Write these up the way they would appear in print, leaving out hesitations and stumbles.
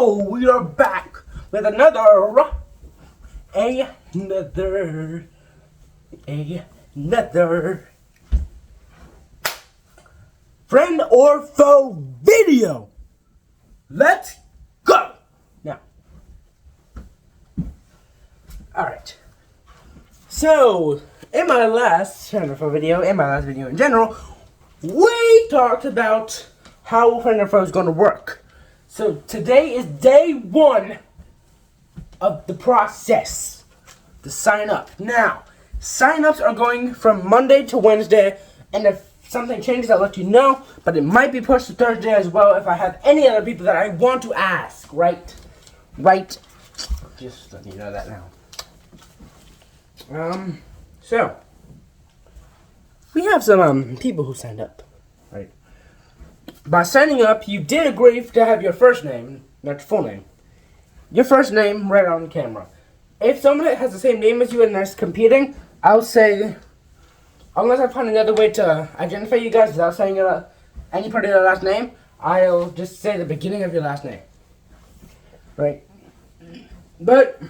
So we are back with another friend or foe video. Let's go now. All right. So in my last friend or foe video, in my last video in general, we talked about how friend or foe is going to work. So today is day 1 of the process to sign up. Now, sign-ups are going from Monday to Wednesday, and if something changes, I'll let you know, but it might be pushed to Thursday as well if I have any other people that I want to ask, right? Just let you know that now. So, we have some, people who signed up, right? By signing up, you did agree to have your first name, not your full name. Your first name right on camera. If someone has the same name as you and is competing, I'll say, unless I find another way to identify you guys without saying any part of your last name, I'll just say the beginning of your last name. Right? But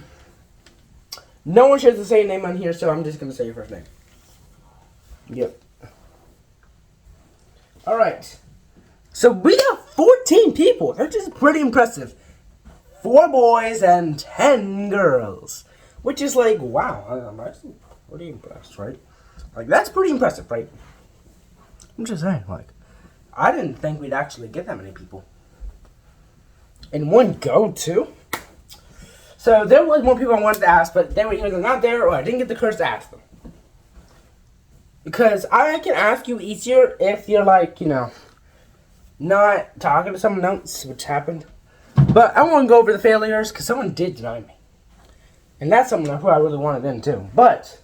no one shares the same name on here, so I'm just going to say your first name. Yep. Alright. So we got 14 people. That's just pretty impressive. 4 boys and 10 girls. Which is like, wow. I'm actually pretty impressed, right? Like, that's pretty impressive, right? I'm just saying, like, I didn't think we'd actually get that many people. In one go, too. So there was more people I wanted to ask, but they were either not there or I didn't get the courage to ask them. Because I can ask you easier if you're like, not talking to someone else, which happened. But I want to go over the failures because someone did deny me. And that's someone who I really wanted in too. But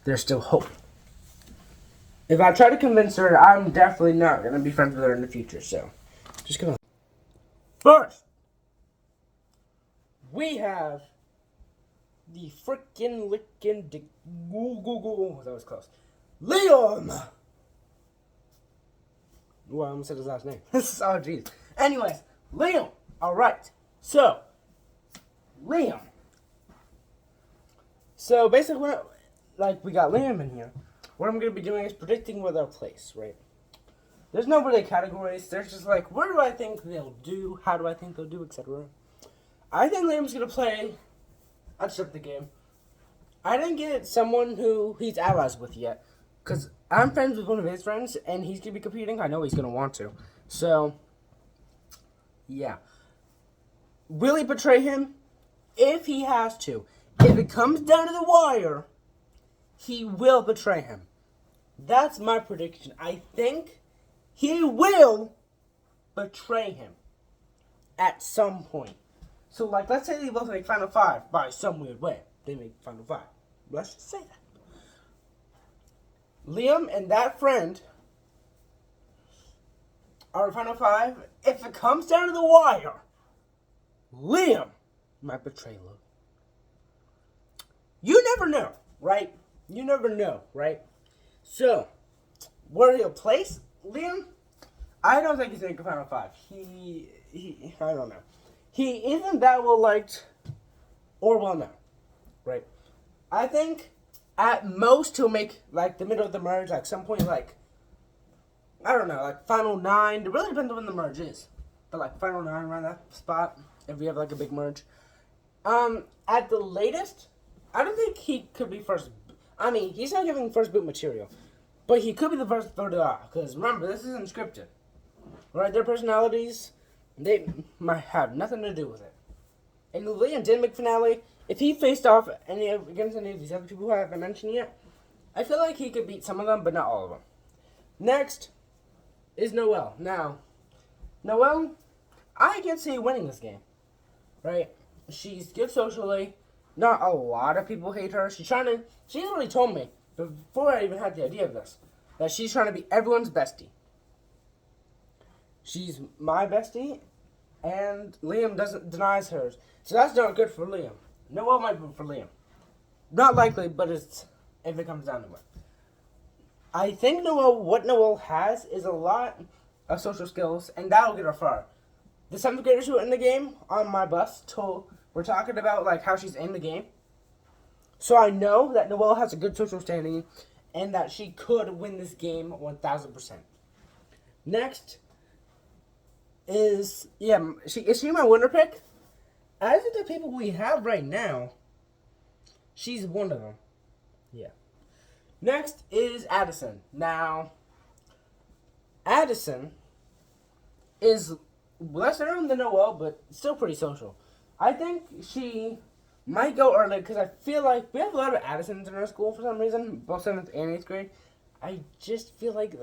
there's still hope. If I try to convince her, I'm definitely not going to be friends with her in the future. So, just gonna. First, we have the frickin' lickin' dick. That was close. Liam! Well, I almost said his last name. Oh, jeez. Anyways, Liam. Alright. So, Liam. So, basically, we got Liam in here. What I'm going to be doing is predicting where they'll place, right? There's no really categories. There's just like, where do I think they'll do? How do I think they'll do? Etc. I think Liam's going to play. I'll start the game. I didn't get someone who he's allies with yet. Because I'm friends with one of his friends, and he's going to be competing. I know he's going to want to. So, yeah. Will he betray him? If he has to. If it comes down to the wire, he will betray him. That's my prediction. I think he will betray him at some point. So, let's say they both make Final 5 by some weird way. They make Final 5. Let's just say that. Liam and that friend are in Final 5. If it comes down to the wire, Liam might betray Luke. You never know, right? You never know, right? So, where he'll place Liam, I don't think he's going to Final 5. I don't know. He isn't that well liked or well known, right? I think at most he'll make the middle of the merge, some point I don't know, Final 9. It really depends on when the merge is. But Final 9 around that spot, if we have a big merge. At the latest, I don't think he could be first. I mean, he's not giving first boot material. But he could be the first voted off. Because remember, this isn't scripted. Right? Their personalities, they might have nothing to do with it. And Liam did make finale. If he faced off against any of these other people who I haven't mentioned yet, I feel like he could beat some of them, but not all of them. Next is Noelle. Now, Noelle, I can see winning this game. Right? She's good socially. Not a lot of people hate her. She already told me, before I even had the idea of this, that she's trying to be everyone's bestie. She's my bestie, and Liam denies hers. So that's not good for Liam. Noelle might be for Liam. Not likely, but if it comes down to it. I think what Noelle has is a lot of social skills, and that'll get her far. the 7th graders who are in the game on my bus were talking about like how she's in the game. So I know that Noelle has a good social standing and that she could win this game 1,000%. Next is, is she my winner pick? Out of the people we have right now, she's one of them. Yeah. Next is Addison. Now, Addison is less known than Noelle, but still pretty social. I think she might go early because I feel like we have a lot of Addisons in our school for some reason, both 7th and 8th grade. I just feel like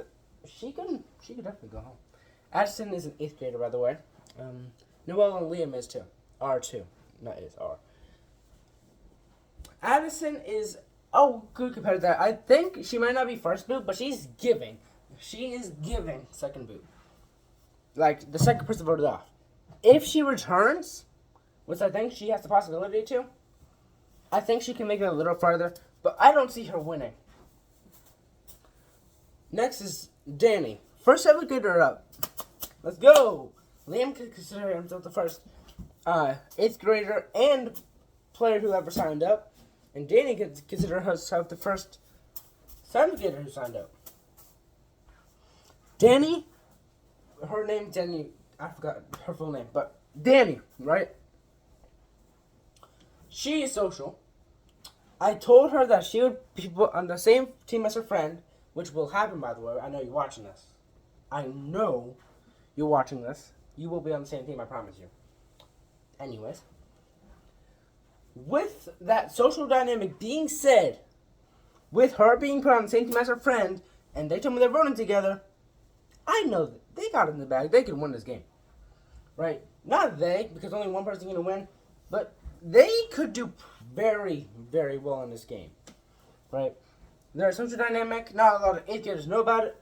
she could definitely go home. Addison is an 8th grader, by the way. Noelle and Liam is too. Are too. Not is, are. Addison is good compared to that. I think she might not be first boot, but she's giving. She is giving second boot. Like, the second person voted off. If she returns, which I think she has the possibility to, I think she can make it a little farther, but I don't see her winning. Next is Danny. First 7th grader up. Let's go! Liam can consider himself the first 8th grader and player who ever signed up. And Danny can consider herself the first 7th grader who signed up. Danny, her name Danny, I forgot her full name, but Danny, right? She is social. I told her that she would be on the same team as her friend, which will happen, by the way. I know you're watching this. I know you're watching this. You will be on the same team, I promise you. Anyways, with that social dynamic being said, with her being put on the same team as her friend, and they told me they're running together, I know that they got it in the bag. They can win this game. Right? Not they, because only one person's going to win, but they could do very, very well in this game. Right? Their social dynamic, not a lot of 8th graders know about it.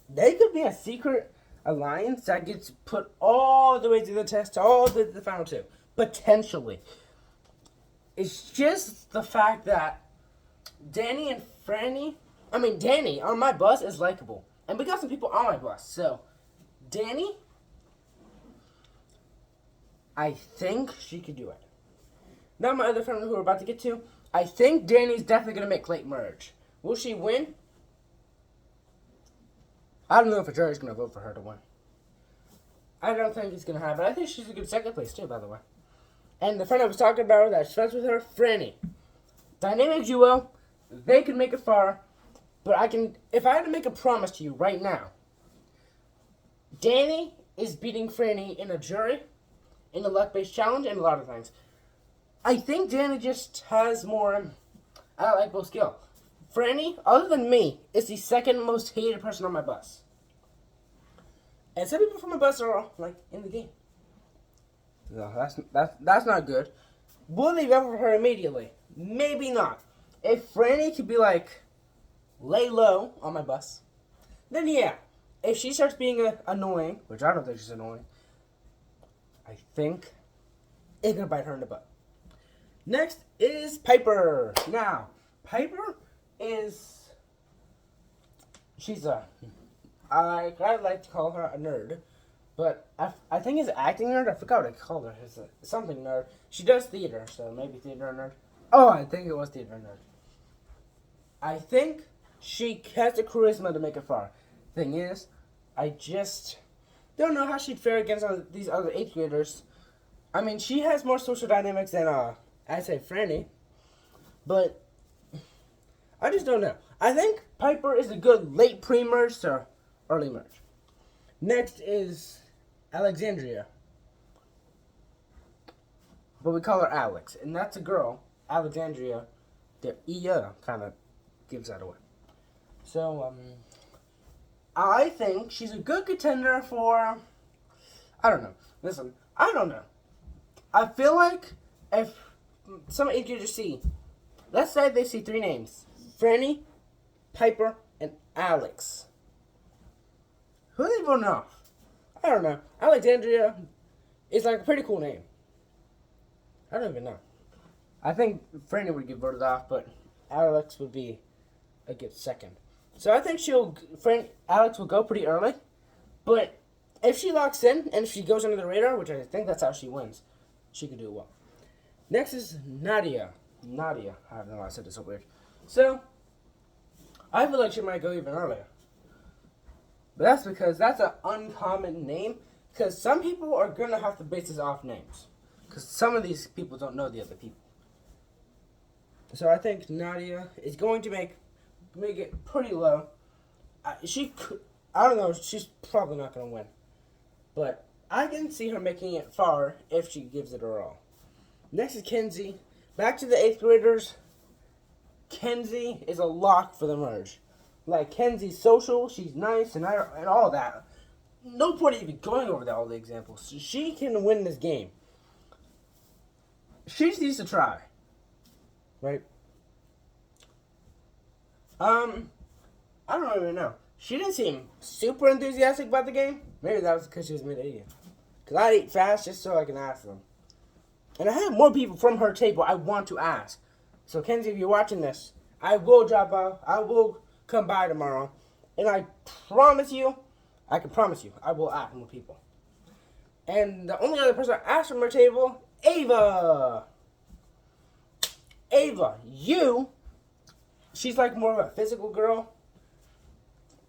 They could be a secret alliance that gets put all the way to the test, all the way to the final 2. Potentially. It's just the fact that Danny on my bus is likable. And we got some people on my bus. So, Danny, I think she could do it. Now my other friend who we're about to get to, I think Danny's definitely going to make late merge. Will she win? I don't know if a jury's going to vote for her to win. I don't think it's going to happen. I think she's a good second place too, by the way. And the friend I was talking about that's friends with her, Franny. Dynamic duo, they can make it far. But if I had to make a promise to you right now, Danny is beating Franny in a jury, in a luck-based challenge, and a lot of things. I think Danny just has more analytical skill. Franny, other than me, is the second most hated person on my bus. And some people from my bus are like in the game. No, that's not good. Will they vote for her immediately? Maybe not. If Franny could be like, lay low on my bus, then yeah. If she starts being annoying, which I don't think she's annoying, I think it's gonna bite her in the butt. Next is Piper. Now, Piper is, I like to call her a nerd, but I think it's acting nerd. I forgot what I called her. It's something nerd. She does theater, so maybe theater nerd. Oh, I think it was theater nerd. I think she has the charisma to make it far. Thing is, I just don't know how she'd fare against these other 8th graders. I mean, she has more social dynamics than, I'd say Franny. But I just don't know. I think Piper is a good late pre-merge to early merge. Next is Alexandria. But we call her Alex. And that's a girl, Alexandria. The Ia kind of gives that away. So, I think she's a good contender for, I don't know. Listen, I don't know. I feel like if some 8th graders see, let's say they see 3 names. Franny, Piper, and Alex. Who are they voting off? I don't know. Alexandria is like a pretty cool name. I don't even know. I think Franny would get voted off, but Alex would be a good second. So I think Alex will go pretty early, but if she locks in and if she goes under the radar, which I think that's how she wins, she could do well. Next is Nadia. Nadia. I don't know why I said this so weird. So, I feel like she might go even earlier. But that's because that's an uncommon name. Because some people are going to have to base this off names. Because some of these people don't know the other people. So I think Nadia is going to make it pretty low. I don't know, she's probably not going to win. But I can see her making it far if she gives it her all. Next is Kenzie. Back to the 8th graders. Kenzie is a lock for the merge. Like, Kenzie's social, she's nice, and all that. No point even going over all the examples. She can win this game. She just needs to try. Right? I don't even know. She didn't seem super enthusiastic about the game. Maybe that was because she was mid-80. Because I eat fast just so I can ask them. And I have more people from her table I want to ask. So, Kenzie, if you're watching this, I will drop out. I will come by tomorrow. And I promise you, I can promise you, I will ask more people. And the only other person I asked from her table, Ava. Ava, she's like more of a physical girl.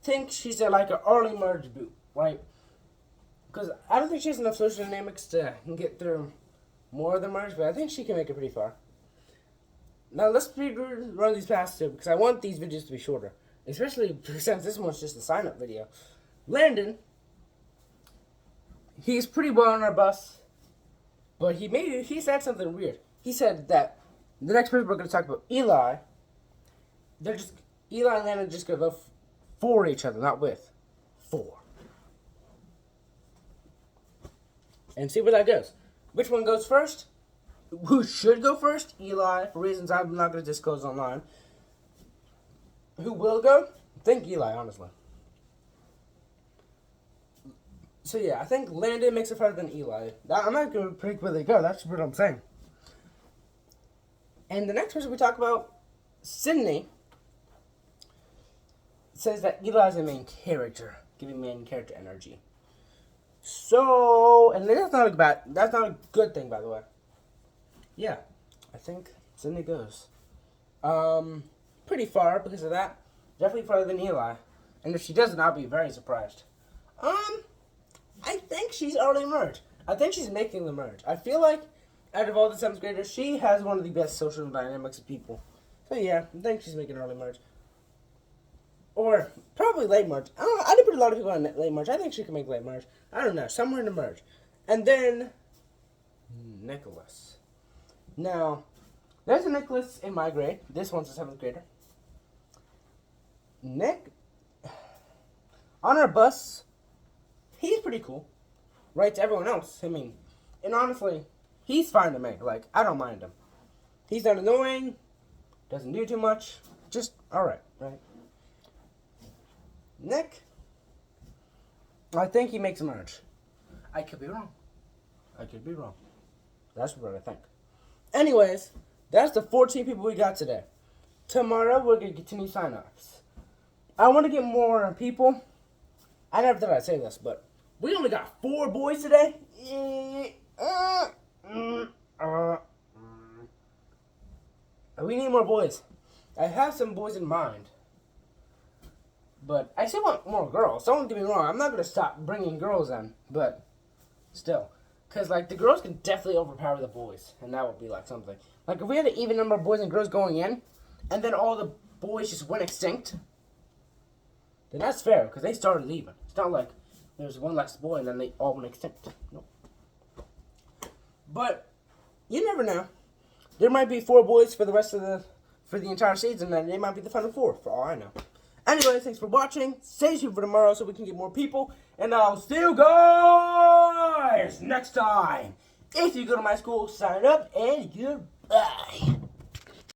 Think she's like an early merge boot, right? Because I don't think she has enough social dynamics to get through more of the merge, but I think she can make it pretty far. Now let's run these past two because I want these videos to be shorter, especially since this one's just a sign-up video. Landon, he's pretty well on our bus, but he said something weird. He said that the next person we're going to talk about, Eli, Eli and Landon just going to go for each other, not with. For. And see where that goes. Which one goes first? Who should go first? Eli, for reasons I'm not going to disclose online. Who will go? I think Eli, honestly. So yeah, I think Landon makes it farther than Eli. I'm not going to predict where they go. That's what I'm saying. And the next person we talk about, Sydney, says that Eli is a main character, giving main character energy. So, and that's not a good thing, by the way. Yeah, I think Sydney goes pretty far because of that. Definitely farther than Eli. And if she doesn't, I'll be very surprised. I think she's early merge. I think she's making the merge. I feel like out of all the 7th graders, she has one of the best social dynamics of people. So yeah, I think she's making early merge. Or probably late merge. I don't know. I did put a lot of people on late merge. I think she can make late merge. I don't know. Somewhere in the merge. And then Nicholas. Now, there's a Nicholas in my grade. This one's a 7th grader. Nick, on our bus, he's pretty cool. Right to everyone else. I mean, and honestly, he's fine to me. Like, I don't mind him. He's not annoying. Doesn't do too much. Just alright, right? Nick, I think he makes a merge. I could be wrong. That's what I think. Anyways, that's the 14 people we got today. Tomorrow, we're going to continue sign-ups. I want to get more people. I never thought I'd say this, but we only got 4 boys today. We need more boys. I have some boys in mind. But I still want more girls. Don't get me wrong. I'm not going to stop bringing girls in. But still. Because, like, the girls can definitely overpower the boys. And that would be, like, something. Like, if we had an even number of boys and girls going in, and then all the boys just went extinct, then that's fair. Because they started leaving. It's not like there's one less boy and then they all went extinct. Nope. But you never know. There might be 4 boys for the entire season, and they might be the final 4, for all I know. Anyway, thanks for watching. Stay tuned for tomorrow so we can get more people. And I'll see you guys next time. If you go to my school, sign up, and goodbye.